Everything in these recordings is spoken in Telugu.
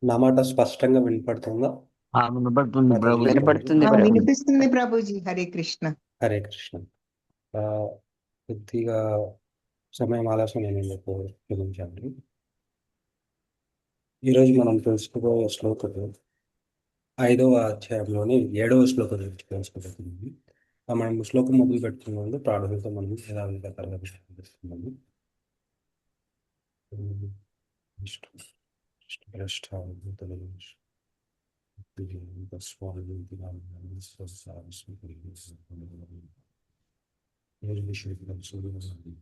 నా మాట స్పష్టంగా వినపడుతుందా? వినపడుతుంది మాతాజీ ప్రభుజీ. వినపడుతుంది ప్రభుజీ ప్రభు. వినిపిస్తుంది ప్రభుజీ. హరే కృష్ణ. హరే కృష్ణ. ఆ, కొద్దిగా సమయం ఆలస్యం నేను క్షమించండి. ఈరోజు మనం తెలుసుకోబోయే శ్లోకము 5వ అధ్యాయంలోని 7వ శ్లోకం నుంచి తెలుసుకోబోతున్నాము. మనం శ్లోకం మొదలు పెట్టుకున్న ముందు ప్రార్థనతో మనం యథావిధిగా ప్రారంభిస్తున్నాము.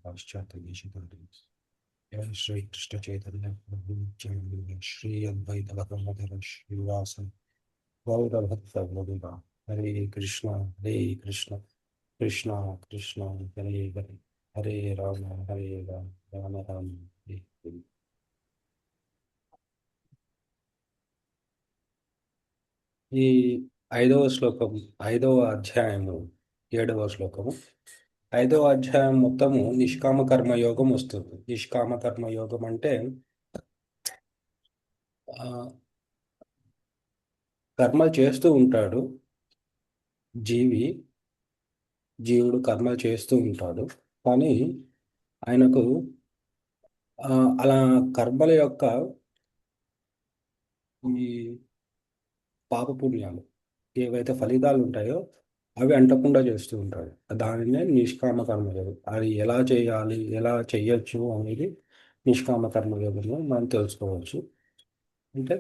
పాశ్చాత్య శ్రీ కృష్ణ చైతన్య ప్రభు నిత్యానంద శ్రీ అద్వైత గదాధర శ్రీవాస గౌరభక్త హరే కృష్ణ హరే కృష్ణ కృష్ణ కృష్ణ హరే హరే హరే రామ హరే రామ రామ రామ హరే హరే. ఈ 5వ శ్లోకం 5వ అధ్యాయము 7వ శ్లోకము 5వ అధ్యాయం మొత్తము నిష్కామ కర్మయోగం వస్తుంది. నిష్కామ కర్మయోగం అంటే కర్మలు చేస్తూ ఉంటాడు జీవుడు కర్మలు చేస్తూ ఉంటాడు. కానీ ఆయనకు అలా కర్మల యొక్క ఈ పాపపుణ్యాలు ఏవైతే ఫలితాలు ఉంటాయో అవి అంటకుండా చేస్తూ ఉంటాడు. దానినే నిష్కామ కర్మయోగం. అది ఎలా చేయాలి, ఎలా చెయ్యొచ్చు అనేది నిష్కామ కర్మయోగంలో మనం తెలుసుకోవచ్చు. అంటే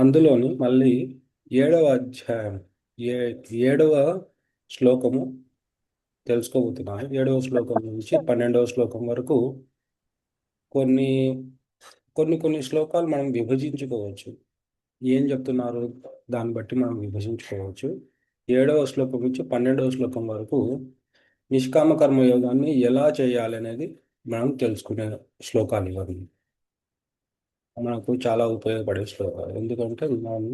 అందులోని మళ్ళీ 7వ అధ్యాయం 7వ శ్లోకము తెలుసుకోబోతున్నాను. 7వ శ్లోకం నుంచి 12వ శ్లోకం వరకు కొన్ని కొన్ని కొన్ని శ్లోకాలు మనం విభజించుకోవచ్చు. ఏం చెప్తున్నారు దాన్ని బట్టి మనం విభజించుకోవచ్చు. 7వ శ్లోకం నుంచి 12వ శ్లోకం వరకు నిష్కామ కర్మయోగాన్ని ఎలా చేయాలి అనేది మనం తెలుసుకునే శ్లోకాలు ఇవన్నీ. మనకు చాలా ఉపయోగపడే శ్లోకాలు. ఎందుకంటే మనం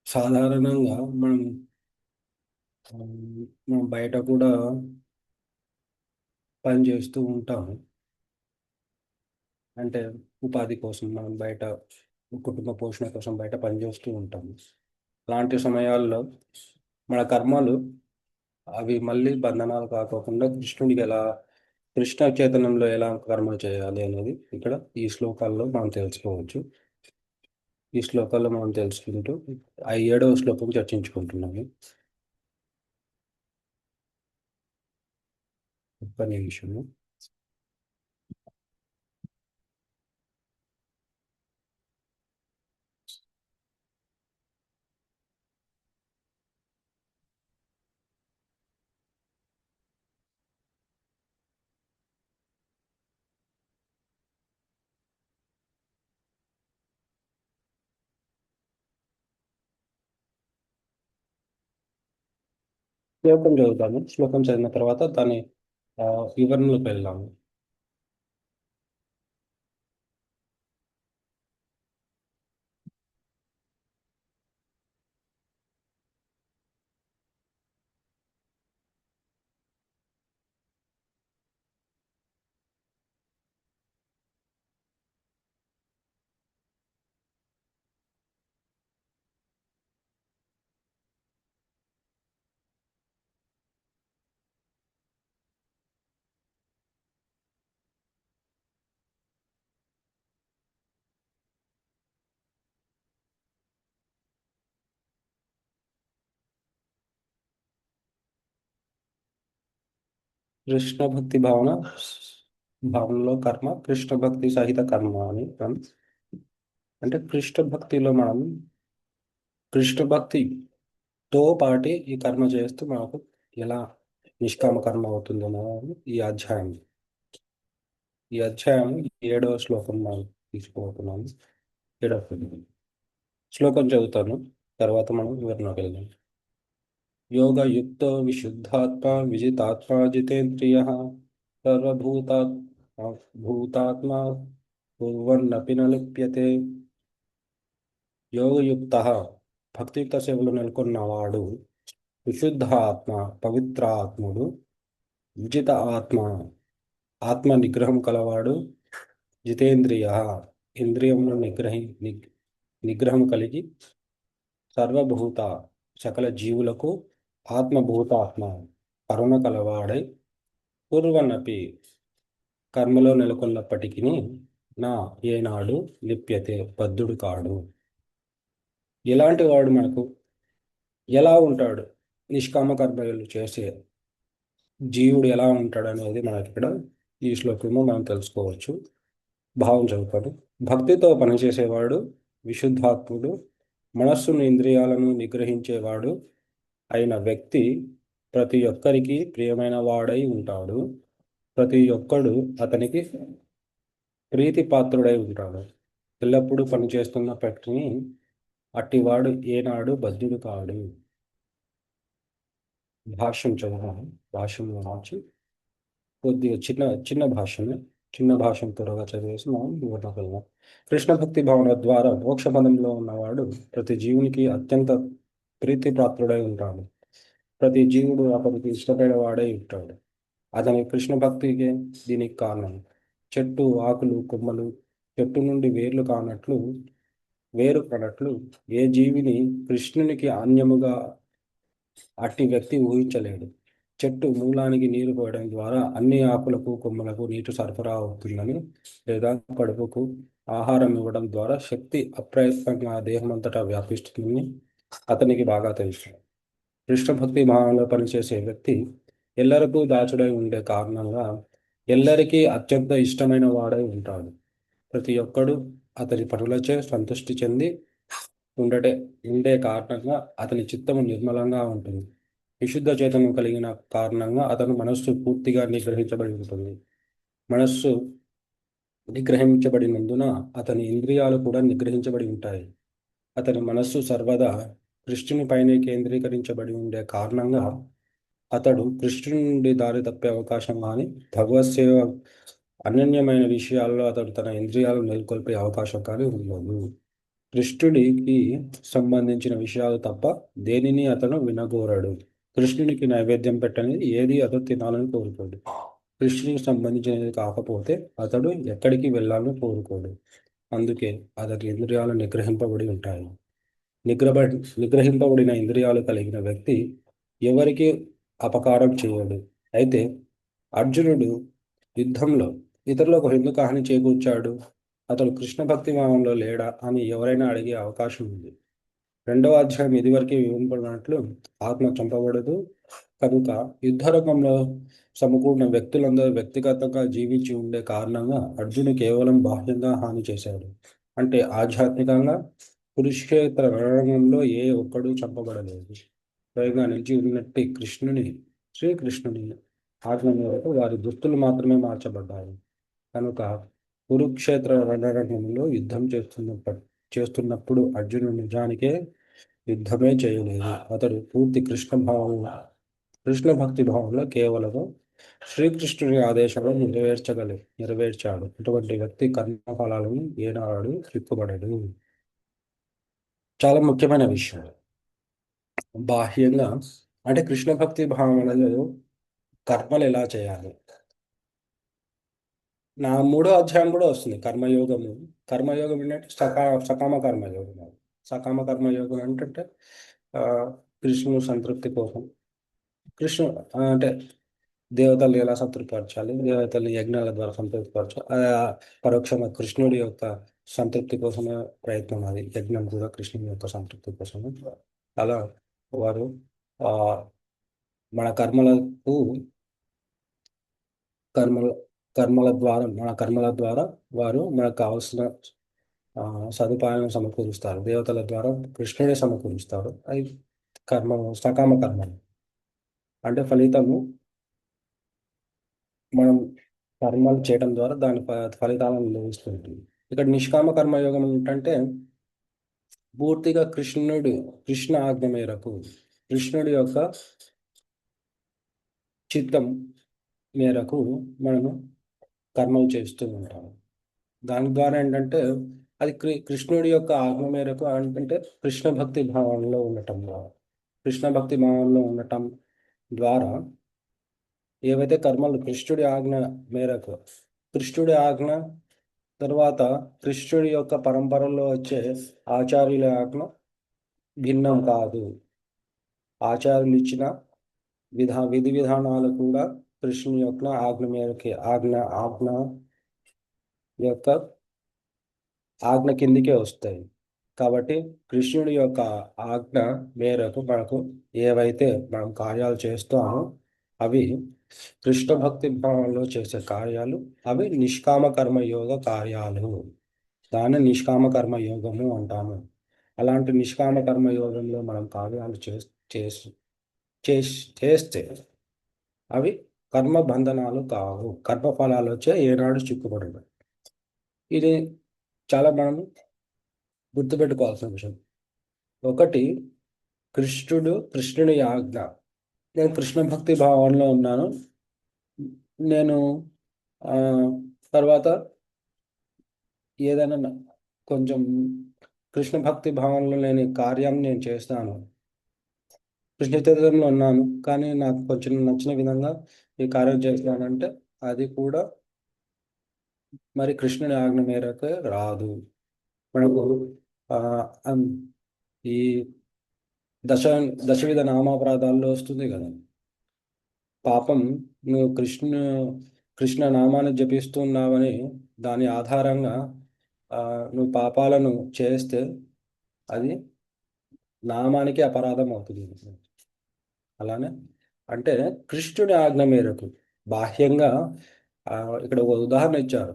సాధారణంగా మనం బయట కూడా పని చేస్తూ ఉంటాము. అంటే ఉపాధి కోసం మనం బయట కుటుంబ పోషణ కోసం బయట పనిచేస్తూ ఉంటాము. అలాంటి సమయాల్లో మన కర్మలు అవి మళ్ళీ బంధనాలు కాకోకుండా కృష్ణ చైతన్యంలో ఎలా కర్మలు చేయాలి అనేది ఇక్కడ ఈ శ్లోకాల్లో మనం తెలుసుకోవచ్చు. ఈ శ్లోకాల్లో మనం తెలుసుకుంటూ 7వ శ్లోకం చర్చించుకుంటున్నాము. ఒక్క నిమిషము. శ్లోకం చదువుతాము. శ్లోకం చదివిన తర్వాత దాని వివరణలోకి వెళ్దాము. కృష్ణ భక్తి భావనలో కర్మ కృష్ణ భక్తి సహిత కర్మ అని అంటే కృష్ణ భక్తితో పాటి ఈ కర్మ చేస్తూ మనకు ఎలా నిష్కామ కర్మ అవుతుంది అనేది ఈ అధ్యాయం 7వ శ్లోకం మనం తీసుకోబోతున్నాము. 7వ శ్లోకం చదువుతాను, తర్వాత మనం వివరణకు వెళ్దాం. యోగయుక్తో విశుద్ధాత్మా విజితాత్మా జితేంద్రియః సర్వభూతాత్మా కుర్వన్నపి న లిప్యతే. యోగయుక్తః భక్తియుక్త సేవలు నెలకొన్నవాడు, విశుద్ధ ఆత్మ పవిత్ర ఆత్ముడు, విజిత ఆత్మ ఆత్మ నిగ్రహం కలవాడు, జితేంద్రియ, ఇంద్రియములను నిగ్రహం కలిగి, సర్వభూత, సకల జీవులకు ఆత్మ కరుణ కలవాడై, పూర్వనపి కర్మలో నెలకొన్నప్పటికీ నా ఏనాడు లిప్యతే బద్ధుడు కాడు. ఎలాంటి వాడు మనకు ఎలా ఉంటాడు, నిష్కామ కర్మలు చేసే జీవుడు ఎలా ఉంటాడు అనేది మనకి ఇక్కడ ఈ శ్లోకంలో మనం తెలుసుకోవచ్చు. భావం చదువుతాడు. భక్తితో పనిచేసేవాడు విశుద్ధాత్ముడు, మనస్సును ఇంద్రియాలను నిగ్రహించేవాడు అయిన వ్యక్తి ప్రతి ఒక్కరికి ప్రియమైన వాడై ఉంటాడు. ప్రతి ఒక్కడు అతనికి ప్రీతిపాత్రుడై ఉంటాడు. ఎల్లప్పుడూ పనిచేస్తున్నప్పటికీ అట్టివాడు ఏనాడు బద్ధుడు కాడు. భాష్యం చదువుతాను. భాష్యంలో నుంచి కొద్దిగా చిన్న భాష్యం త్వరగా చదివేసి మనం వివరణకు వెళ్దాం. కృష్ణ భక్తి భావన ద్వారా మోక్ష పదంలో ఉన్నవాడు ప్రతి జీవునికి అత్యంత ప్రీతిపాత్రుడై ఉంటాడు. ప్రతి జీవుడు అతనికి ఇష్టపడిన వాడై ఉంటాడు. అతని కృష్ణ భక్తికి దీనికి కారణం. చెట్టు ఆకులు కొమ్మలు చెట్టు నుండి వేరు కానట్లు ఏ జీవిని కృష్ణునికి అన్యముగా అట్టి వ్యక్తి ఊహించలేడు. చెట్టు మూలానికి నీరు పోయడం ద్వారా అన్ని ఆకులకు కొమ్మలకు నీటి సరఫరా అవుతుందని, లేదా కడుపుకు ఆహారం ఇవ్వడం ద్వారా శక్తి అప్రయత్నంగా దేహమంతటా వ్యాపిస్తుందని అతనికి బాగా తెలుసు. కృష్ణ భక్తి భావంలో పనిచేసే వ్యక్తి ఎల్లరికూ దాచుడై ఉండే కారణంగా ఎల్లరికీ అత్యంత ఇష్టమైన వాడై ఉంటాడు. ప్రతి ఒక్కడు అతని పనులచే సంతృష్టి చెంది ఉండే కారణంగా అతని చిత్తము నిర్మలంగా ఉంటుంది. విశుద్ధ చైతన్యం కలిగిన కారణంగా అతని మనస్సు పూర్తిగా నిగ్రహించబడి ఉంటుంది. మనస్సు నిగ్రహించబడినందున అతని ఇంద్రియాలు కూడా నిగ్రహించబడి ఉంటాయి. అతని మనస్సు సర్వదా కృష్ణుని పైనే కేంద్రీకరించబడి ఉండే కారణంగా అతడు కృష్ణుని నుండి దారి తప్పే అవకాశం కానీ భగవత్ సేవ అనన్యమైన విషయాల్లో అతడు తన ఇంద్రియాలు నెలకొల్పే అవకాశం కానీ ఉండదు. కృష్ణుడికి సంబంధించిన విషయాలు తప్ప దేనిని అతను వినగోరడు. కృష్ణునికి నైవేద్యం పెట్టని ఏది అతడు తినాలని కోరుకోడు. కృష్ణునికి సంబంధించినది కాకపోతే అతడు ఎక్కడికి వెళ్ళాలని కోరుకోడు. అందుకే అతడి ఇంద్రియాలు నిగ్రహింపబడి ఉంటాయి. నిగ్రహింపబడిన ఇంద్రియాలు కలిగిన వ్యక్తి ఎవరికి అపకారం చేయడు. అయితే అర్జునుడు యుద్ధంలో ఇతరులకు ఎందుకు హాని చేకూర్చాడు? అతడు కృష్ణ భక్తి భావంలో లేడా అని ఎవరైనా అడిగే అవకాశం ఉంది. 2వ అధ్యాయం ఇదివరకే వివరింపబడినట్లు ఆత్మ చంపబడదు కనుక యుద్ధరంగంలో సమకూడిన వ్యక్తులందరూ వ్యక్తిగతంగా జీవించి ఉండే కారణంగా అర్జును కేవలం బాహ్యంగా హాని చేశాడు. అంటే ఆధ్యాత్మికంగా కురుక్షేత్ర రణరంగంలో ఏ ఒక్కడూ చంపబడలేదు. స్వయంగా నిలిచి ఉన్నట్టు శ్రీకృష్ణుని ఆజ్ఞ మేరకు వారి దుస్తులు మాత్రమే మార్చబడ్డాయి. కనుక కురుక్షేత్ర రణరంగంలో యుద్ధం చేస్తున్నప్పుడు అర్జునుడు నిజానికే యుద్ధమే చేయలేదు. అతడు పూర్తి కృష్ణ భక్తి భావంలో కేవలము శ్రీకృష్ణుని ఆదేశాలను నెరవేర్చాడు. అటువంటి వ్యక్తి కర్మఫలాలను ఏనాడు చిక్కుబడడు. చాలా ముఖ్యమైన విషయం. బాహ్యంగా అంటే కృష్ణ భక్తి భావనలో కర్మలు ఎలా చేయాలి? నా 3వ అధ్యాయం కూడా వస్తుంది కర్మయోగము. కర్మయోగం ఏంటంటే సకామ కర్మయోగం. సకామ కర్మయోగం అంటే కృష్ణుని సంతృప్తి కోసం అంటే దేవతలు ఎలా సంతృప్తిపరచాలి, దేవతలు యజ్ఞాల ద్వారా సంతృప్తిపరచాలి, పరోక్షంగా కృష్ణుడి యొక్క సంతృప్తి కోసమే ప్రయత్నం. అది యజ్ఞం కూడా కృష్ణుడి యొక్క సంతృప్తి కోసమే. అలా వారు మన కర్మల ద్వారా వారు మనకు కావాల్సిన సదుపాయాలను సమకూరుస్తారు. దేవతల ద్వారా కృష్ణుడే సమకూరుస్తాడు. అది సకామ కర్మ అంటే ఫలితము మనం కర్మలు చేయడం ద్వారా దాని ఫలితాలను లభిస్తుంటుంది. ఇక్కడ నిష్కామ కర్మయోగం ఏంటంటే పూర్తిగా కృష్ణ ఆజ్ఞ మేరకు కృష్ణుడి యొక్క చిత్తం మేరకు మనము కర్మలు చేస్తూ ఉంటాము. దాని ద్వారా ఏంటంటే అది కృష్ణుడి యొక్క ఆజ్ఞ మేరకు అంటే కృష్ణ భక్తి భావంలో ఉండటం ద్వారా ఏవైతే కర్మలు కృష్ణుడి ఆజ్ఞ తర్వాత కృష్ణుడి యొక్క పరంపరలో వచ్చే ఆచార్యుల ఆజ్ఞ భిన్నం కాదు. ఆచార్యులు ఇచ్చిన విధి విధానాలు కూడా కృష్ణుని యొక్క ఆజ్ఞ మేరకి ఆజ్ఞ యొక్క ఆజ్ఞ కిందికే వస్తాయి. కాబట్టి కృష్ణుడి యొక్క ఆజ్ఞ మేరకు మనకు ఏవైతే మనం కార్యాలు చేస్తామో అవి కృష్ణ భక్తి భావంలో చేసే కార్యాలు, అవి నిష్కామ కర్మ యోగ కార్యాలు. దాన్ని నిష్కామ కర్మ యోగము అంటాము. అలాంటి నిష్కామ కర్మ యోగంలో మనం కార్యాలు చేస్తే అవి కర్మ బంధనాలు కావు. కర్మ ఫలాలు వచ్చే ఏనాడు చిక్కుపడదు. ఇది చాలా మనం గుర్తుపెట్టుకోవాల్సిన విషయం. ఒకటి, కృష్ణుడి ఆజ్ఞ. నేను కృష్ణ భక్తి భావంలో ఉన్నాను. నేను తర్వాత ఏదైనా కొంచెం కృష్ణ భక్తి భావంలో లేని కార్యం నేను చేస్తాను. కృష్ణ చైతన్యంలో ఉన్నాను, కానీ నాకు కొంచెం నచ్చిన విధంగా ఈ కార్యం చేస్తానంటే అది కూడా మరి కృష్ణుని ఆజ్ఞ మేరకు రాదు. మనకు ఈ దశ దశవిధ నామాపరాధాల్లో వస్తుంది కదా, పాపం నువ్వు కృష్ణ నామాన్ని జపిస్తున్నావని దాని ఆధారంగా నువ్వు పాపాలను చేస్తే అది నామానికి అపరాధం అవుతుంది. అలానే అంటే కృష్ణుడి ఆజ్ఞ మేరకు బాహ్యంగా ఇక్కడ ఒక ఉదాహరణ ఇచ్చారు.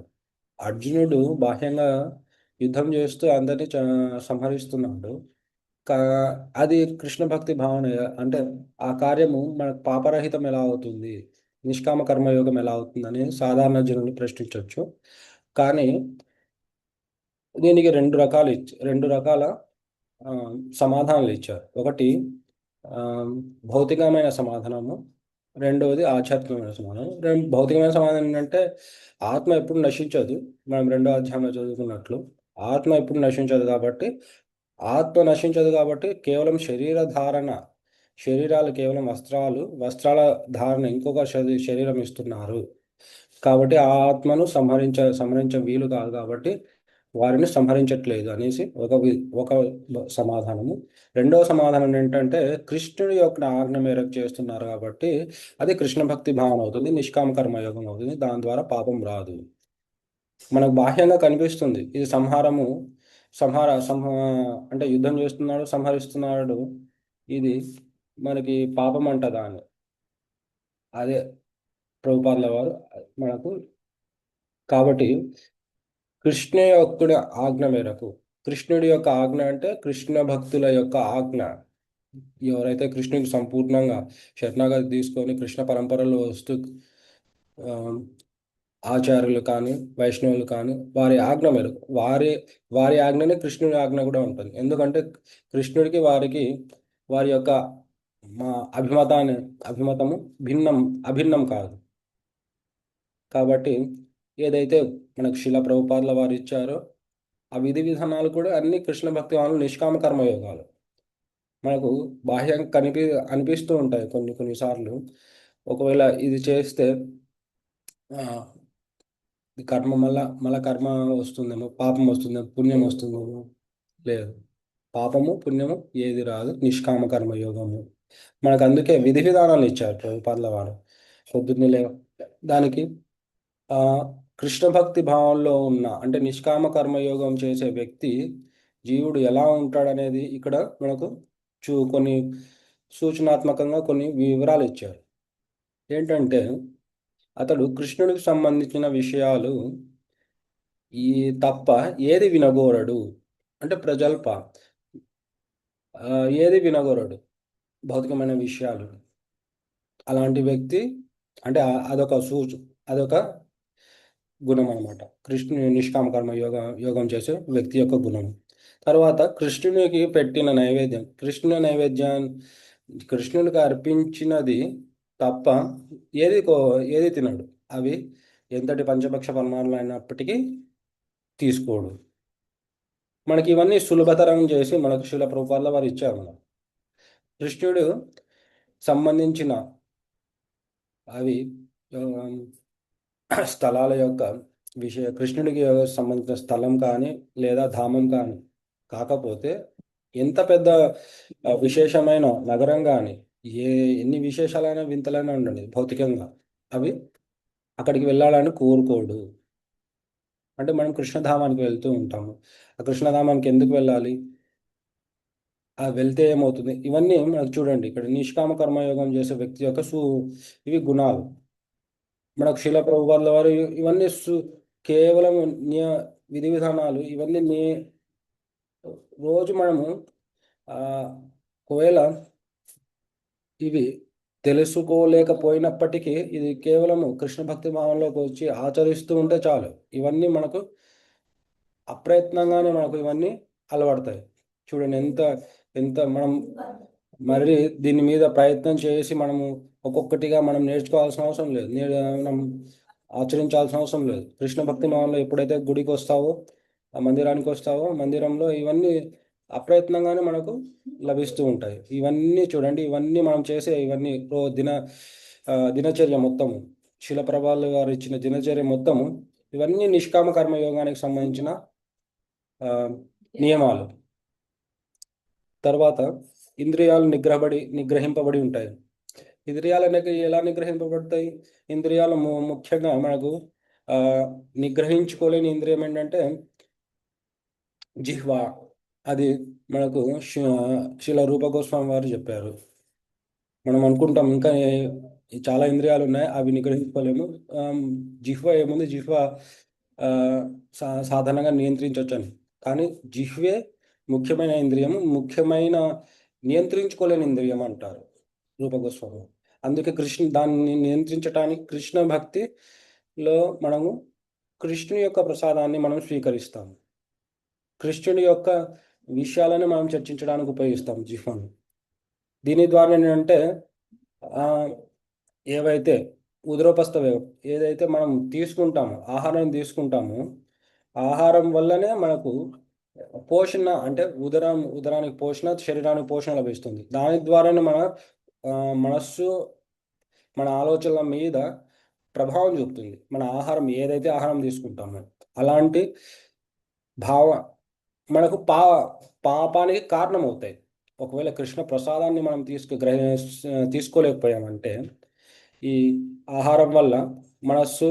అర్జునుడు బాహ్యంగా యుద్ధం చేస్తూ అందరినీ సంహరిస్తున్నాడు. అది కృష్ణ భక్తి భావన. అంటే ఆ కార్యము మనకు పాపరహితం ఎలా అవుతుంది, నిష్కామ కర్మయోగం ఎలా అవుతుందని సాధారణ జనులు ప్రశ్నించవచ్చు. కానీ దీనికి రెండు రకాల సమాధానాలు ఇచ్చారు. ఒకటి భౌతికమైన సమాధానము, రెండవది ఆధ్యాత్మికమైన సమాధానం. భౌతికమైన సమాధానం ఏంటంటే ఆత్మ ఎప్పుడు నశించదు. మనం రెండో అధ్యాయంలో చదువుకున్నట్లు ఆత్మ ఎప్పుడు నశించదు కాబట్టి కేవలం శరీరాలు కేవలం వస్త్రాల ధారణ ఇంకొక శరీరం ఇస్తున్నారు. కాబట్టి ఆ ఆత్మను సంహరించ వీలు కాదు, కాబట్టి వారిని సంహరించట్లేదు అనేసి ఒక సమాధానము. రెండవ సమాధానం ఏంటంటే కృష్ణుడి యొక్క ఆజ్ఞ మేరకు చేస్తున్నారు కాబట్టి అది కృష్ణ భక్తి భావన అవుతుంది, నిష్కామ కర్మయోగం అవుతుంది. దాని ద్వారా పాపం రాదు. మనకు బాహ్యంగా కనిపిస్తుంది ఇది అంటే యుద్ధం చేస్తున్నాడు, సంహరిస్తున్నాడు, ఇది మనకి పాపం అంటదా అని. అదే ప్రభుపాదుల వారు మనకు కాబట్టి కృష్ణుడి యొక్క ఆజ్ఞ అంటే కృష్ణ భక్తుల యొక్క ఆజ్ఞ. ఎవరైతే కృష్ణుడికి సంపూర్ణంగా శరణాగతి తీసుకొని కృష్ణ పరంపరలో వస్తూ ఆచార్యులు కానీ వైష్ణవులు కానీ వారి ఆజ్ఞ మేరకు వారి ఆజ్ఞనే కృష్ణుడి ఆజ్ఞ కూడా ఉంటుంది. ఎందుకంటే కృష్ణుడికి వారి యొక్క అభిమతము అభిన్నం కాదు. కాబట్టి ఏదైతే మనకు శిల ప్రభుపాదుల వారు ఇచ్చారో ఆ విధి విధానాలు కూడా అన్ని కృష్ణ భక్తి వాళ్ళు నిష్కామ కర్మయోగాలు. మనకు బాహ్యంగా అనిపిస్తూ ఉంటాయి కొన్నిసార్లు. ఒకవేళ ఇది చేస్తే కర్మ మళ్ళా కర్మ వస్తుందేమో, పాపం వస్తుందేమో, పుణ్యం వస్తుందేమో. లేదు, పాపము పుణ్యము ఏది రాదు, నిష్కామ కర్మయోగము. మనకు అందుకే విధి విధానాలు ఇచ్చారు ప్రభుపాదుల వారు. పొద్దున్నే దానికి కృష్ణ భక్తి భావంలో ఉన్న అంటే నిష్కామ కర్మయోగం చేసే వ్యక్తి జీవుడు ఎలా ఉంటాడనేది ఇక్కడ మనకు కొన్ని సూచనాత్మకంగా కొన్ని వివరాలు ఇచ్చారు. ఏంటంటే అతడు కృష్ణుడికి సంబంధించిన విషయాలు తప్ప ఏది వినగోరడు. అంటే ప్రజల్ప ఏది వినగోరడు భౌతికమైన విషయాలు. అలాంటి వ్యక్తి అంటే అదొక గుణం అనమాట. కృష్ణుని నిష్కామ కర్మ యోగం చేసే వ్యక్తి యొక్క గుణం. తర్వాత కృష్ణునికి పెట్టిన నైవేద్యం, కృష్ణునికి అర్పించినది తప్ప ఏది తినడు. అవి ఎంతటి పంచభక్ష పరమాణులు అయినప్పటికీ తీసుకోడు. మనకి ఇవన్నీ సులభతరం చేసి మనకు శిల ప్రభుపాదుల వారు ఇచ్చారు. మనం కృష్ణుడు సంబంధించిన అవి స్థలాల యొక్క కృష్ణుడికి సంబంధించిన స్థలం కానీ లేదా ధామం కానీ కాకపోతే ఎంత పెద్ద విశేషమైన నగరం కానీ ఏ ఎన్ని విశేషాలైన వింతలైనా ఉండండి భౌతికంగా అవి అక్కడికి వెళ్ళాలని కోరుకోడు. అంటే మనం కృష్ణధామానికి వెళ్తూ ఉంటాము. ఆ కృష్ణధామానికి ఎందుకు వెళ్ళాలి? వెళ్తే ఏమవుతుంది? ఇవన్నీ మనకు చూడండి, ఇక్కడ నిష్కామ కర్మయోగం చేసే వ్యక్తి యొక్క ఇవి గుణాలు. మనకు శీల ప్రభుపాదుల వారు ఇవన్నీ కేవలం విధి విధానాలు. ఇవన్నీ రోజు మనము ఒకవేళ ఇవి తెలుసుకోలేకపోయినప్పటికీ ఇది కేవలము కృష్ణ భక్తి భావంలోకి వచ్చి ఆచరిస్తూ ఉంటే చాలు. ఇవన్నీ మనకు అప్రయత్నంగానే మనకు ఇవన్నీ అలవడతాయి. చూడండి ఎంత ఎంత మనం మరి దీని మీద ప్రయత్నం చేసి మనము ఒక్కొక్కటిగా మనం నేర్చుకోవాల్సిన అవసరం లేదు, మనం ఆచరించాల్సిన అవసరం లేదు. కృష్ణ భక్తి భావంలో ఎప్పుడైతే గుడికి వస్తావో, ఆ మందిరానికి వస్తావో, మందిరంలో ఇవన్నీ అప్రయత్నంగానే మనకు లభిస్తూ ఉంటాయి. ఇవన్నీ చూడండి, ఇవన్నీ మనం చేసే ఇవన్నీ దినచర్య మొత్తము, శిల ప్రభావాలు గారు ఇచ్చిన దినచర్య మొత్తము ఇవన్నీ నిష్కామ కర్మయోగానికి సంబంధించిన నియమాలు. తర్వాత ఇంద్రియాలు నిగ్రహింపబడి ఉంటాయి. ఇంద్రియాలు అనేది ఎలా నిగ్రహింపబడతాయి? ఇంద్రియాలు ముఖ్యంగా మనకు నిగ్రహించుకోలేని ఇంద్రియం ఏంటంటే జిహ్వా. అది మనకు శిల రూప గోస్వామి వారు చెప్పారు. మనం అనుకుంటాం ఇంకా చాలా ఇంద్రియాలు ఉన్నాయి, అవి నిగ్రహించుకోలేము. జిహ్వ ఏముంది, జిహ్వ సాధారణంగా నియంత్రించవచ్చు అని. కానీ జిహ్వే ముఖ్యమైన ఇంద్రియం, ముఖ్యమైన నియంత్రించుకోలేని ఇంద్రియం అంటారు రూప గోస్వామి. అందుకే దాన్ని నియంత్రించడానికి కృష్ణ భక్తిలో మనము కృష్ణుని యొక్క ప్రసాదాన్ని మనం స్వీకరిస్తాము. కృష్ణుడి యొక్క విషయాలను మనం చర్చించడానికి ఉపయోగిస్తాం జిహ్వను. దీని ద్వారా ఏంటంటే ఏవైతే ఉదరోపస్థ వేగం ఏదైతే మనం తీసుకుంటామో, ఆహారం తీసుకుంటామో, ఆహారం వల్లనే మనకు పోషణ, అంటే ఉదరానికి పోషణ, శరీరానికి పోషణ లభిస్తుంది. దాని ద్వారానే మన మనస్సు, మన ఆలోచనల మీద ప్రభావం చూపుతుంది. మన ఏదైతే ఆహారం తీసుకుంటామో అలాంటి మనకు పాపానికి కారణమవుతాయి. ఒకవేళ కృష్ణ ప్రసాదాన్ని మనం తీసుకోలేకపోయామంటే ఈ ఆహారం వల్ల మనస్సు,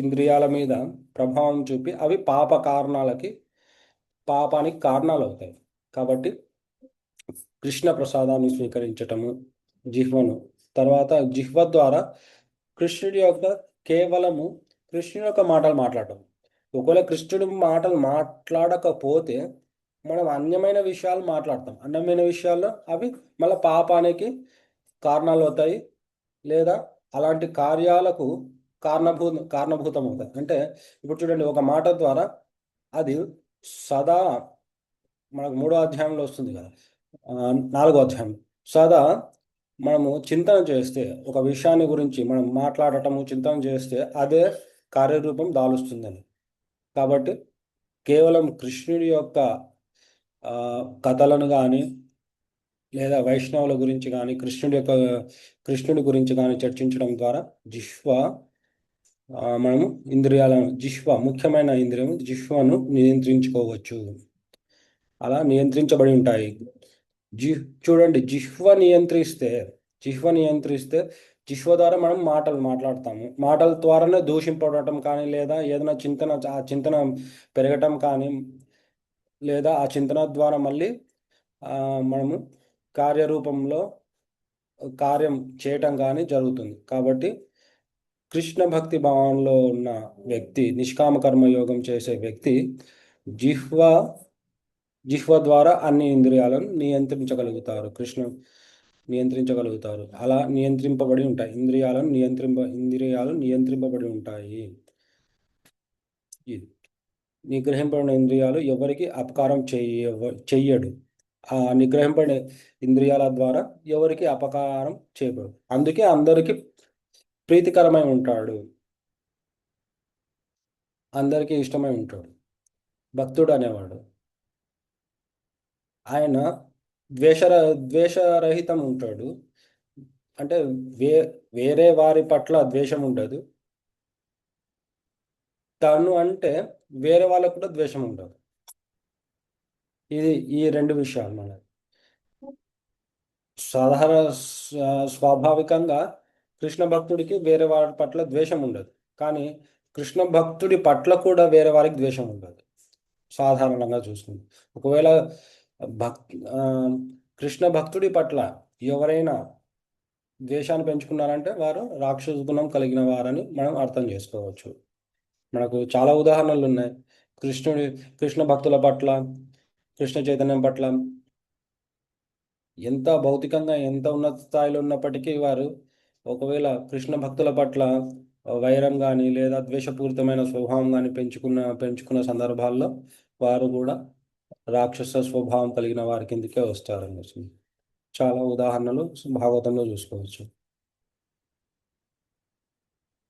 ఇంద్రియాల మీద ప్రభావం చూపి అవి పాపానికి కారణాలు అవుతాయి. కాబట్టి కృష్ణ ప్రసాదాన్ని స్వీకరించటము, జిహ్వను, తర్వాత జిహ్వ ద్వారా కృష్ణుడి యొక్క మాటలు మాట్లాడటం. ఒకవేళ కృష్ణుడి మాటలు మాట్లాడకపోతే మనం అన్యమైన విషయాలు మాట్లాడతాం. అన్యమైన విషయాల్లో అవి మళ్ళీ పాపానికి కారణాలు అవుతాయి, లేదా అలాంటి కార్యాలకు కారణభూతం అవుతాయి. అంటే ఇప్పుడు చూడండి, ఒక మాట ద్వారా అది సదా మనకు 3వ అధ్యాయంలో వస్తుంది కదా, 4వ అధ్యాయం. సదా మనము చింతన చేస్తే, ఒక విషయాన్ని గురించి మనం మాట్లాడటము, చింతన చేస్తే అదే కార్యరూపం దాలుస్తుందని. కాబట్టి కేవలం కృష్ణుడి యొక్క కథలను కానీ, లేదా వైష్ణవుల గురించి కానీ, కృష్ణుడి గురించి కానీ చర్చించడం ద్వారా మనము ముఖ్యమైన ఇంద్రియం జిహ్వను నియంత్రించుకోవచ్చు. అలా నియంత్రించబడి ఉంటాయి. చూడండి, జిహ్వ నియంత్రిస్తే జిహ్వ ద్వారా మనం మాటలు మాట్లాడతాము. మాటల ద్వారానే దూషింపడటం కానీ, లేదా ఏదైనా చింతన పెరగటం కానీ, లేదా ఆ చింతన ద్వారా మళ్ళీ మనము కార్యరూపంలో కార్యం చేయటం కానీ జరుగుతుంది. కాబట్టి కృష్ణ భక్తి భావంలో ఉన్న వ్యక్తి, నిష్కామ కర్మయోగం చేసే వ్యక్తి జిహ్వ ద్వారా అన్ని ఇంద్రియాలను నియంత్రించగలుగుతారు. నియంత్రించగలుగుతారు. అలా నియంత్రింపబడి ఉంటాయి. ఇంద్రియాలు నియంత్రింపబడి ఉంటాయి. ఇది నిగ్రహింపబడిన ఇంద్రియాలు ఎవరికి అపకారం చెయ్యడు. ఆ నిగ్రహింపబడిన ఇంద్రియాల ద్వారా ఎవరికి అపకారం చేయబడు. అందుకే అందరికీ ప్రీతికరమై ఉంటాడు, అందరికీ ఇష్టమై ఉంటాడు. భక్తుడు అనేవాడు ఆయన ద్వేషరహితం ఉంటాడు. అంటే వేరే వారి పట్ల ద్వేషం ఉండదు, తను అంటే వేరే వాళ్ళకు కూడా ద్వేషం ఉండదు. ఇది ఈ రెండు విషయాలు మనకి సాధారణ స్వాభావికంగా కృష్ణ భక్తుడికి వేరే వారి పట్ల ద్వేషం ఉండదు. కానీ కృష్ణ భక్తుడి పట్ల కూడా వేరే వారికి ద్వేషం ఉండదు సాధారణంగా చూసుకుంది. ఒకవేళ భక్ ఆ, కృష్ణ భక్తుడి పట్ల ఎవరైనా ద్వేషాన్ని పెంచుకున్నారంటే వారు రాక్షస గుణం కలిగిన వారని మనం అర్థం చేసుకోవచ్చు. మనకు చాలా ఉదాహరణలు ఉన్నాయి. కృష్ణుడి కృష్ణ భక్తుల పట్ల, కృష్ణ చైతన్యం పట్ల ఎంత భౌతికంగా ఎంత ఉన్నత స్థాయిలో ఉన్నప్పటికీ వారు ఒకవేళ కృష్ణ భక్తుల పట్ల వైరం కానీ లేదా ద్వేషపూరితమైన స్వభావం కానీ పెంచుకున్న సందర్భాల్లో వారు కూడా రాక్షస స్వభావం కలిగిన వారి కిందకే వస్తారనేసి చాలా ఉదాహరణలు భాగవతంలో చూసుకోవచ్చు.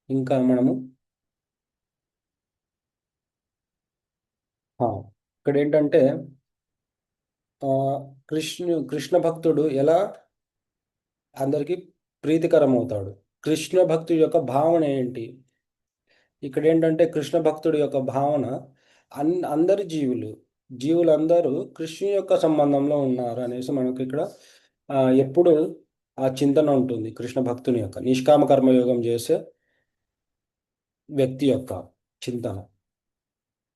ఇంకా మనము ఆ, ఇక్కడ ఏంటంటే ఆ, కృష్ణ భక్తుడు ఎలా అందరికీ ప్రీతికరం అవుతాడు. కృష్ణ భక్తుడి యొక్క భావన ఏంటి? ఇక్కడ ఏంటంటే కృష్ణ భక్తుడి యొక్క భావన అందరి జీవులందరూ కృష్ణుని యొక్క సంబంధంలో ఉన్నారు అనేసి మనకి ఇక్కడ ఎప్పుడు ఆ చింతన ఉంటుంది. కృష్ణ భక్తుని యొక్క నిష్కామ కర్మయోగం చేసే వ్యక్తి యొక్క చింతన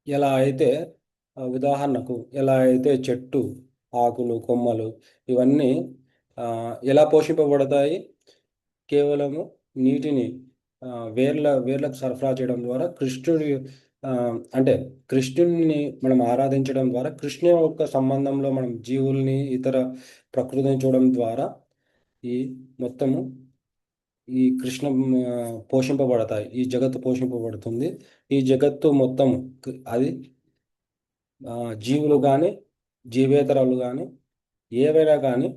ఎలా అయితే ఉదాహరణకు ఎలా అయితే చెట్టు ఆకులు కొమ్మలు ఇవన్నీ ఆ, ఎలా పోషింపబడతాయి? కేవలము నీటిని ఆ, వేర్లకు సరఫరా చేయడం ద్వారా కృష్ణుడి ఆ, అంటే కృష్ణుడిని మనం ఆరాధించడం ద్వారా కృష్ణు యొక్క సంబంధంలో మనం జీవుల్ని ఇతర ప్రకృతిని చూడడం ద్వారా ఈ మొత్తము ఈ కృష్ణ పోషింపబడతాయి. ఈ జగత్తు పోషింపబడుతుంది. ఈ జగత్తు మొత్తం అది జీవులు కానీ జీవేతరాలు కానీ ఏవైనా కానీ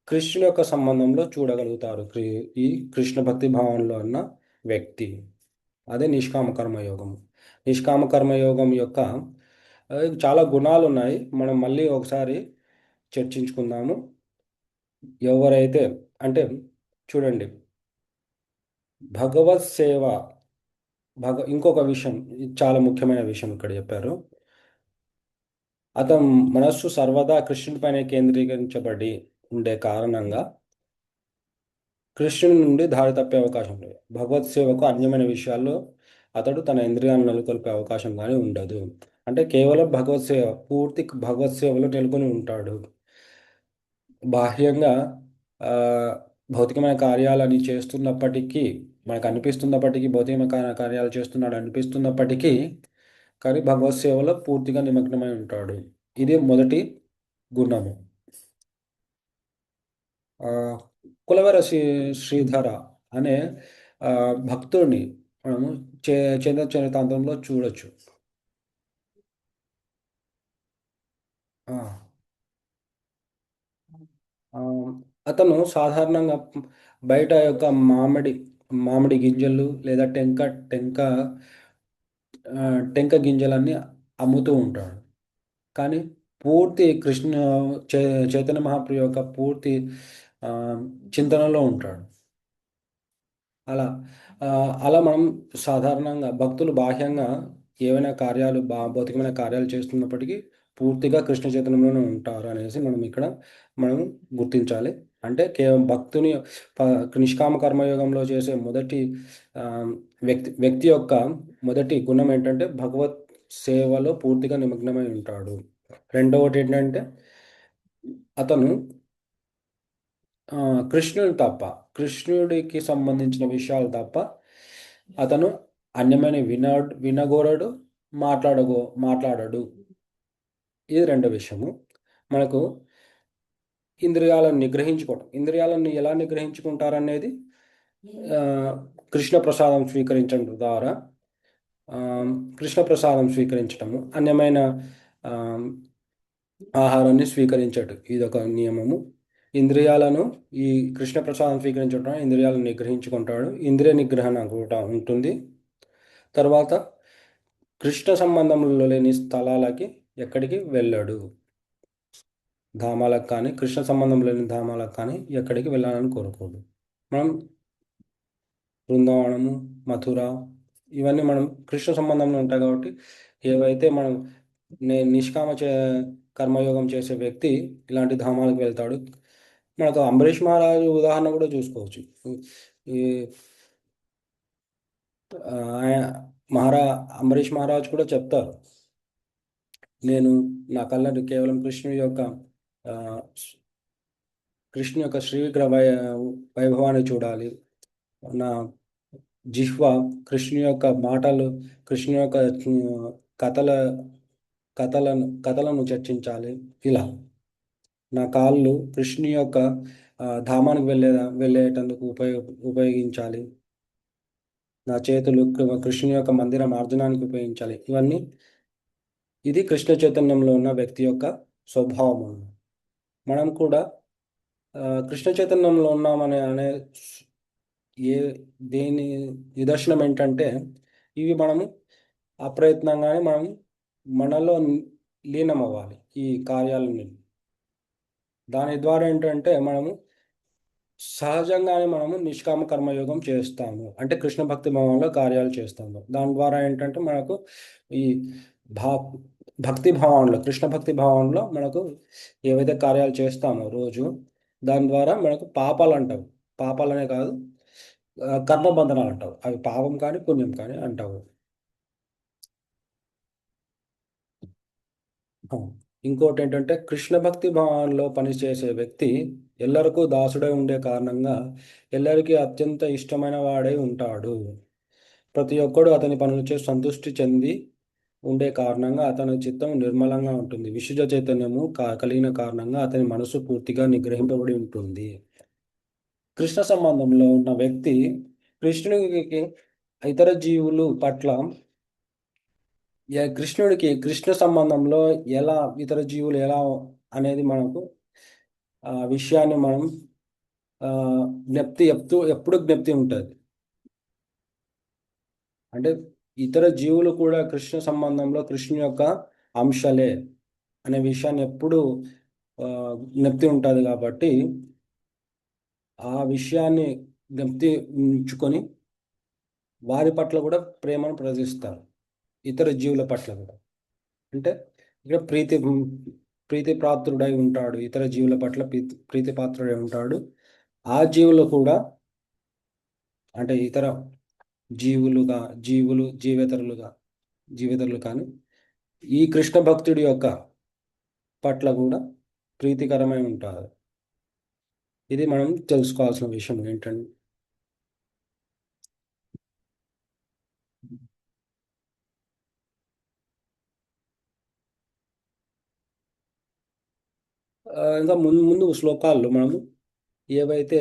కృష్ణుని యొక్క సంబంధంలో చూడగలుగుతారు ఈ కృష్ణ భక్తి భావంలో ఉన్న వ్యక్తి. అదే నిష్కామ కర్మయోగం. నిష్కామ కర్మయోగం యొక్క చాలా గుణాలు ఉన్నాయి. మనం మళ్ళీ ఒకసారి చర్చించుకుందాము. ఎవరైతే అంటే చూడండి, భగవత్ సేవ ఇంకొక విషయం, ఇది చాలా ముఖ్యమైన విషయం ఇక్కడ చెప్పారు. అతను మనస్సు సర్వదా కృష్ణుడిపైనే కేంద్రీకరించబడి ఉండే కారణంగా కృష్ణుని నుండి దారి తప్పే అవకాశం లేదు. భగవత్ సేవకు అన్యమైన విషయాల్లో అతడు తన ఇంద్రియాలను నెలకొల్పే అవకాశం కానీ ఉండదు. అంటే కేవలం భగవత్ సేవ, పూర్తి భగవత్ సేవలో నెలకొని ఉంటాడు. బాహ్యంగా ఆ, భౌతికమైన కార్యాలని చేస్తున్నప్పటికీ మనకు అనిపిస్తున్నప్పటికీ భౌతికమైన కార్యాలు చేస్తున్నాడు అనిపిస్తున్నప్పటికీ కానీ భగవత్ సేవలో పూర్తిగా నిమగ్నమై ఉంటాడు. ఇది మొదటి గుణము. ఆ, కులవర శ్రీధర అనే ఆ, భక్తుడిని మనము చే చంద్ర చరితాంతంలో చూడొచ్చు. ఆ, ఆ, అతను సాధారణంగా బయట యొక్క మామిడి గింజలు లేదా టెంక ఆ, టెంక గింజలన్నీ అమ్ముతూ ఉంటాడు. కానీ పూర్తి చే చైతన్య మహాప్రభు యొక్క పూర్తి ఆ, చింతనలో ఉంటాడు. అలా ఆ, అలా మనం సాధారణంగా భక్తులు బాహ్యంగా ఏవైనా కార్యాలు భౌతికమైన కార్యాలు చేస్తున్నప్పటికీ పూర్తిగా కృష్ణ చైతన్యంలోనే ఉంటారు అనేసి మనం గుర్తించాలి. అంటే కేవలం భక్తుని నిష్కామ కర్మయోగంలో చేసే మొదటి ఆ, వ్యక్తి యొక్క మొదటి గుణం ఏంటంటే భగవత్ సేవలో పూర్తిగా నిమగ్నమై ఉంటాడు. రెండవది ఏంటంటే అతను ఆ, కృష్ణుడు తప్ప కృష్ణుడికి సంబంధించిన విషయాలు తప్ప అతను అన్యమైన వినగోరడు, మాట్లాడడు. ఇది రెండో విషయము. మనకు ఇంద్రియాలను ఎలా నిగ్రహించుకుంటారనేది ఆ, కృష్ణ ప్రసాదం స్వీకరించడం ద్వారా ఆ, కృష్ణ ప్రసాదం స్వీకరించటము, అన్యమైన ఆ, ఆహారాన్ని స్వీకరించడు, ఇదొక నియమము. ఇంద్రియాలను ఈ కృష్ణ ప్రసాదం స్వీకరించడం ఇంద్రియాలను నిగ్రహించుకుంటాడు. ఇంద్రియ నిగ్రహణ కూడా ఉంటుంది. తర్వాత కృష్ణ సంబంధంలో లేని స్థలాలకి ఎక్కడికి వెళ్ళాడు. ధామాలకు కానీ కృష్ణ సంబంధం లేని ధామాలకు కానీ ఎక్కడికి వెళ్ళాలని కోరుకోడు. మనం బృందావనము, మథుర ఇవన్నీ మనం కృష్ణ సంబంధంలో ఉంటాయి కాబట్టి ఏవైతే మనం నిష్కామ కర్మయోగం చేసే వ్యక్తి ఇలాంటి ధామాలకు వెళ్తాడు. మనకు అంబరీష్ మహారాజు ఉదాహరణ కూడా చూసుకోవచ్చు. ఈ ఆయన అంబరీష్ మహారాజ్ కూడా చెప్తారు, నేను నా కళ్ళని కేవలం ఆ, కృష్ణు యొక్క శ్రీ విగ్రహ వైభవాన్ని చూడాలి, నా జిహ్వ కృష్ణు యొక్క మాటలు, కృష్ణు యొక్క కథల కథలను చర్చించాలి. ఇలా నా కాళ్ళు కృష్ణు యొక్క ధామానికి వెళ్ళేటందుకు ఉపయోగించాలి. నా చేతులు కృష్ణు యొక్క మందిర మార్జనానికి ఉపయోగించాలి. ఇది కృష్ణ చైతన్యంలో ఉన్న వ్యక్తి యొక్క స్వభావం. మనం కూడా కృష్ణ చైతన్యంలో ఉన్నామనే దేని నిదర్శనం ఏంటంటే, ఇవి మనము అప్రయత్నంగానే మనం మనలో లీనం అవ్వాలి ఈ కార్యాలని. దాని ద్వారా ఏంటంటే మనము సహజంగానే మనము నిష్కామ కర్మయోగం చేస్తాము, అంటే కృష్ణ భక్తి భావంలో కార్యాలు చేస్తాము. దాని ద్వారా ఏంటంటే మనకు ఈ భక్తి భావంలో, కృష్ణ భక్తి భావంలో మనకు ఏవైతే కార్యాలు చేస్తామో రోజు, దాని ద్వారా మనకు పాపాలు అంటావు, పాపాలనే కాదు కర్మబంధనాలు అంటావు, అవి పాపం కానీ పుణ్యం కానీ అంటావు. ఇంకోటి ఏంటంటే కృష్ణ భక్తి భావంలో పనిచేసే వ్యక్తి ఎల్లరికూ దాసుడై ఉండే కారణంగా ఎల్లరికీ అత్యంత ఇష్టమైన వాడై ఉంటాడు. ప్రతి ఒక్కడు అతని పనులచే సంతృష్టి చెంది ఉండే కారణంగా అతని చిత్తం నిర్మలంగా ఉంటుంది. విశుద్ధ చైతన్యము కలిగిన కారణంగా అతని మనసు పూర్తిగా నిగ్రహింపబడి ఉంటుంది. కృష్ణ సంబంధంలో ఉన్న వ్యక్తి కృష్ణుడికి ఇతర జీవులు పట్ల కృష్ణుడికి కృష్ణ సంబంధంలో ఎలా ఇతర జీవులు ఎలా అనేది మనకు ఆ విషయాన్ని మనం ఎప్పుడు జ్ఞప్తి ఉంటుంది. అంటే ఇతర జీవులు కూడా కృష్ణ సంబంధంలో కృష్ణు యొక్క అంశాలే అనే విషయాన్ని ఎప్పుడు జ్ఞప్తి ఉంటుంది. కాబట్టి ఆ విషయాన్ని జ్ఞప్తి ఉంచుకొని వారి పట్ల కూడా ప్రేమను ప్రదర్శిస్తారు, ఇతర జీవుల పట్ల కూడా. అంటే ఇక్కడ ప్రీతిపాత్రుడై ఉంటాడు, ఇతర జీవుల పట్ల ప్రీతిపాత్రుడై ఉంటాడు. ఆ జీవులు కూడా, అంటే ఇతర జీవేతరులు కానీ ఈ కృష్ణ భక్తుడి యొక్క పట్ల కూడా ప్రీతికరమై ఉంటారు. ఇది మనం తెలుసుకోవాల్సిన విషయం ఏంటంటే, ఇంకా ముందు శ్లోకాల్లో మనము ఏవైతే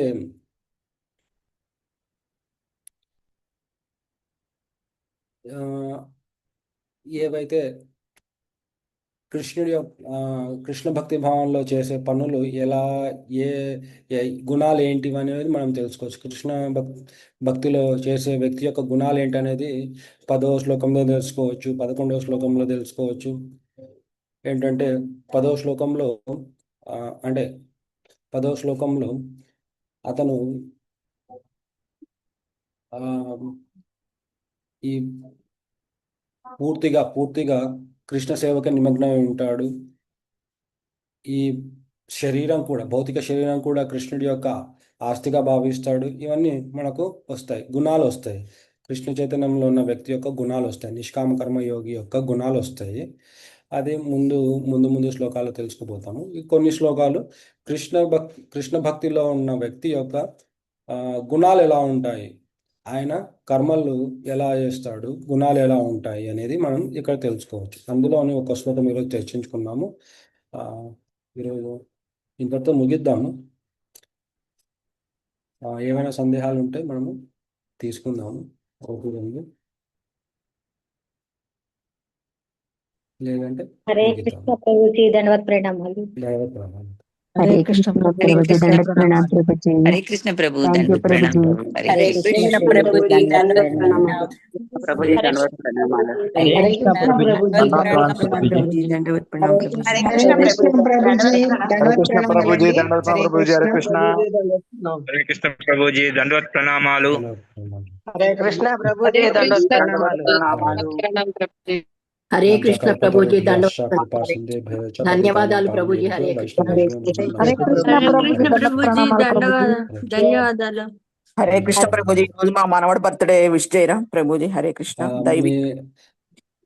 కృష్ణ భక్తి భావంలో చేసే పనులు ఎలా, ఏ గుణాలు ఏంటివి అనేది మనం తెలుసుకోవచ్చు. కృష్ణ భక్తిలో చేసే వ్యక్తి యొక్క గుణాలు ఏంటి అనేది 10వ శ్లోకంలో తెలుసుకోవచ్చు, 11వ శ్లోకంలో తెలుసుకోవచ్చు. ఏంటంటే 10వ శ్లోకంలో అంటే 10వ శ్లోకంలో అతను ఈ పూర్తిగా కృష్ణ సేవకి నిమగ్నమై ఉంటాడు. ఈ శరీరం కూడా, భౌతిక శరీరం కూడా కృష్ణుడి యొక్క ఆస్తిగా భావిస్తాడు. ఇవన్నీ మనకు వస్తాయి, గుణాలు వస్తాయి. కృష్ణ చైతన్యంలో ఉన్న వ్యక్తి యొక్క గుణాలు వస్తాయి, నిష్కామ కర్మ యోగి యొక్క గుణాలు వస్తాయి. అది ముందు శ్లోకాలు తెలుసుకుపోతాము. కొన్ని శ్లోకాలు కృష్ణ భక్తిలో ఉన్న వ్యక్తి యొక్క గుణాలు ఎలా ఉంటాయి, ఆయన కర్మలు ఎలా చేస్తాడు, గుణాలు ఎలా ఉంటాయి అనేది మనం ఇక్కడ తెలుసుకోవచ్చు. అందులోని ఒక శ్లోకం ఈరోజు చర్చించుకున్నాము. ఈరోజు ఇంతటితో ముగిద్దాము. ఏమైనా సందేహాలు ఉంటే మనము తీసుకుందాము. ఓకే, లేదంటే హరే కృష్ణ ప్రభుజీ, ధన్యవాద ప్రణామాలు. హరే కృష్ణ ప్రభుజీ, దండవత్ ప్రణామాలు ప్రభుజీ. హరే కృష్ణ ప్రభు, థ్యాంక్ యూ ప్రభుజీ. హరే కృష్ణ ప్రభు, దండవత్ ప్రణామాలు ప్రభుజీ, దండవత్ ప్రణామాలు. హరే కృష్ణ ప్రభుజీ, దండవత్ ప్రణామాలు ప్రభుజీ. హరే కృష్ణ ప్రభుజీ, హరే కృష్ణ ప్రభుజీ, దండవత్ ప్రణామాలు. హరే కృష్ణ ప్రభుజీ దండోత్ ప్రణామాలు. హరే కృష్ణ ప్రభుజీ దండవత్ కృపా సింధే భయచ ధన్యవాదాలు ప్రభుజీ. హరే కృష్ణ. హరే కృష్ణ ప్రభుజీ దండోత్ ప్రణామాలు ప్రభుజీ. ధన్యవాదాలు. హరే కృష్ణ ప్రభుజీ. ఈ రోజు మా మనవడు బర్త్డే విష్ చేయరా ప్రభుజీ? హరే కృష్ణ. దైవిక్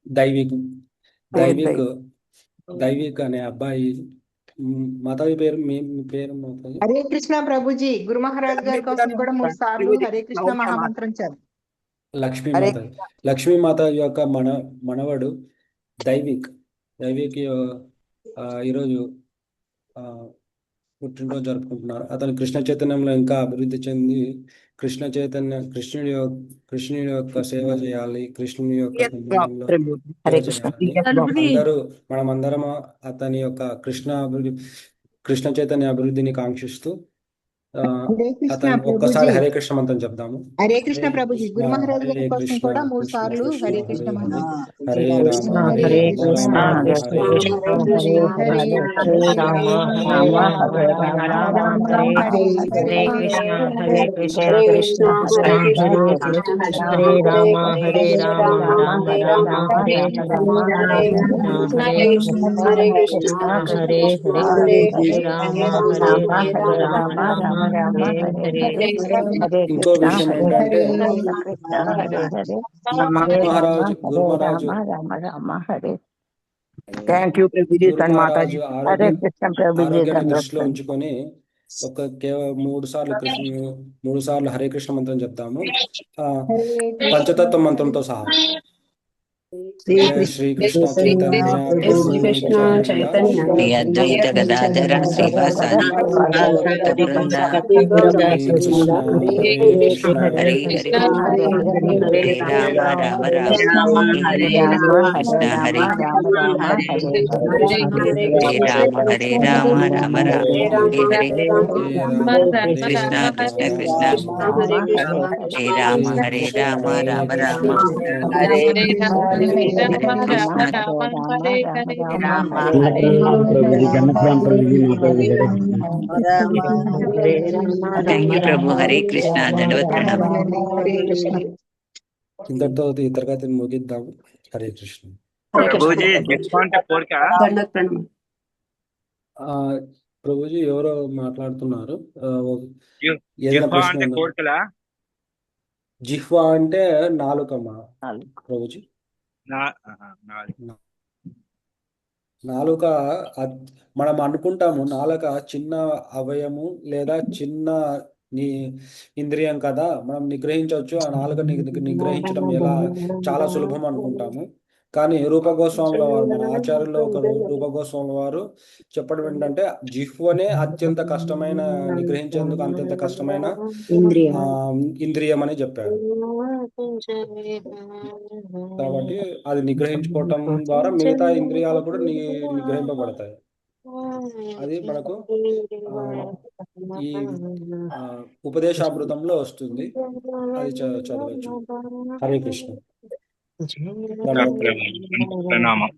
దైవిక్ దైవిక్ దైవిక్ అనే అబ్బాయి మాతాజీ పేరు మీ పేరు మాతాజీ? హరే కృష్ణ ప్రభుజీ. గురు మహారాజ్ గారి కోసం కూడా 3 సార్లు హరే కృష్ణ మహామంత్రం చదువు. లక్ష్మీ మాత యొక్క మనవడు దైవిక్ ఈరోజు పుట్టినరోజు జరుపుకుంటున్నారు. అతను కృష్ణ చైతన్యంలో ఇంకా అభివృద్ధి చెంది కృష్ణుడి యొక్క సేవ చేయాలి, కృష్ణుని యొక్క మనమందరం అతని యొక్క కృష్ణ చైతన్య అభివృద్ధిని కాంక్షిస్తూ అతను ఒక్కసారి హరే కృష్ణ మంత్రం చెప్దాము. హరే కృష్ణ ప్రభుజీ. గురు మహారాజ్ గారి కోసం కూడా 3 సార్లు హరే కృష్ణ మంత్రం. హరే కృష్ణ హరే కృష్ణ కృష్ణ హరే హరే హరే రామ రామ హరే రామ హరే హరే కృష్ణ హరే కృష్ణ కృష్ణ హరే హరే రామ హరే రామ రామ రామ హరే హరే కృష్ణ హరే కృష్ణ హరే హరే హరే రామ హరే రామ రామ ఇంకో విషయం ఏంటంటే ఆరోగ్యాన్ని దృష్టిలో ఉంచుకొని కేవలం 3 సార్లు 3 సార్లు హరే కృష్ణ మంత్రం చెప్తాము, పంచతత్వ మంత్రంతో సహా. శ్రీకృష్ణ చైతన్య అద్వైత గదాధర శ్రీవాసాది బృంద హరే హరే రామ రామ రామ హరే కృష్ణ హరే రామ హరే రామ రామ రామ హరే కృష్ణ కృష్ణ కృష్ణ హరే రామ హరే రామ రామ రామ హరే థ్యాంక్ యూ ప్రభు. హరే కృష్ణ. దండవత్ ప్రణామం. ఇంతటితో ఈ తరగతిని ముగిద్దాము. హరే కృష్ణ. ప్రభుజీ ఎవరో మాట్లాడుతున్నారు. ఏదైనా ప్రశ్న ఉందా? జిహ్వా అంటే నాలుకమా ప్రభుజీ? నాలుక మనం అనుకుంటాము నాలుక చిన్న అవయము లేదా చిన్న ఇంద్రియం కదా, మనం నిగ్రహించవచ్చు. ఆ నాలుక నిగ్రహించడం ఎలా చాలా సులభం అనుకుంటాము. కానీ రూపగోస్వాముల వారు, మన ఆచార్యుల్లో ఒక రూపగోస్వాముల వారు చెప్పడం ఏంటంటే జిహ్వనే అత్యంత కష్టమైన, నిగ్రహించేందుకు అత్యంత కష్టమైన ఇంద్రియం అని చెప్పారు. కాబట్టి అది నిగ్రహించుకోవటం ద్వారా మిగతా ఇంద్రియాలు కూడా నిగ్రహింపబడతాయి. అది మనకు ఈ ఉపదేశామృతంలో వస్తుంది, అది చదవచ్చు. హరే కృష్ణ. ప్రణామం.